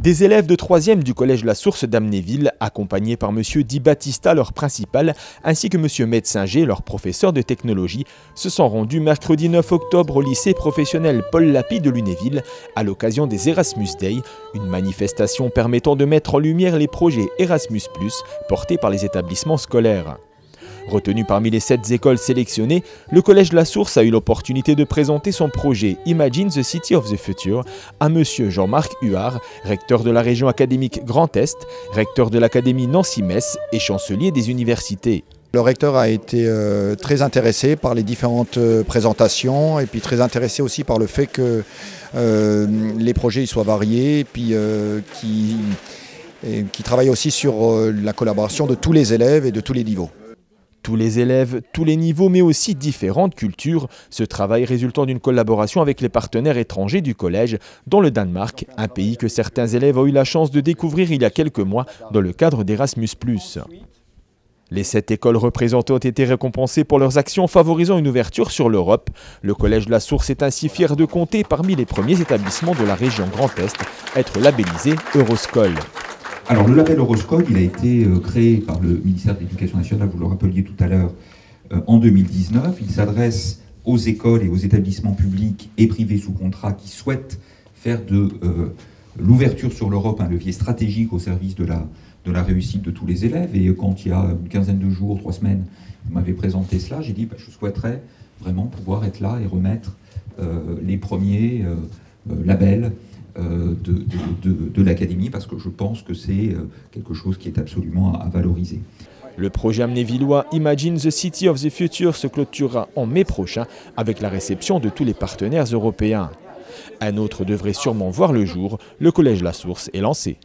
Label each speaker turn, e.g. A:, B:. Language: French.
A: Des élèves de 3e du collège La Source d'Amnéville, accompagnés par M. Di Battista, leur principal, ainsi que M. Metzinger, leur professeur de technologie, se sont rendus mercredi 9 octobre au lycée professionnel Paul Lapie de Lunéville à l'occasion des Erasmus Day, une manifestation permettant de mettre en lumière les projets Erasmus+, portés par les établissements scolaires. Retenu parmi les 7 écoles sélectionnées, le Collège La Source a eu l'opportunité de présenter son projet Imagine the City of the Future à M. Jean-Marc Huard, recteur de la région académique Grand Est, recteur de l'Académie Nancy-Metz et chancelier des universités.
B: Le recteur a été très intéressé par les différentes présentations et puis très intéressé aussi par le fait que les projets soient variés et puis qui travaillent aussi sur la collaboration de tous les élèves et de tous les niveaux.
A: Tous les élèves, tous les niveaux, mais aussi différentes cultures. Ce travail résultant d'une collaboration avec les partenaires étrangers du collège, dont le Danemark, un pays que certains élèves ont eu la chance de découvrir il y a quelques mois dans le cadre d'Erasmus+. Les 7 écoles représentées ont été récompensées pour leurs actions favorisant une ouverture sur l'Europe. Le collège La Source est ainsi fier de compter parmi les premiers établissements de la région Grand Est à être labellisé Euroscol.
C: Alors le label Euroscol, il a été créé par le ministère de l'Éducation nationale, vous le rappeliez tout à l'heure, en 2019. Il s'adresse aux écoles et aux établissements publics et privés sous contrat qui souhaitent faire de l'ouverture sur l'Europe un levier stratégique au service de la réussite de tous les élèves. Et quand il y a une quinzaine de jours, 3 semaines, vous m'avez présenté cela, j'ai dit je souhaiterais vraiment pouvoir être là et remettre les premiers labels de l'Académie, parce que je pense que c'est quelque chose qui est absolument à valoriser.
A: Le projet amnévillois Imagine the City of the Future se clôturera en mai prochain avec la réception de tous les partenaires européens. Un autre devrait sûrement voir le jour, le Collège La Source est lancé.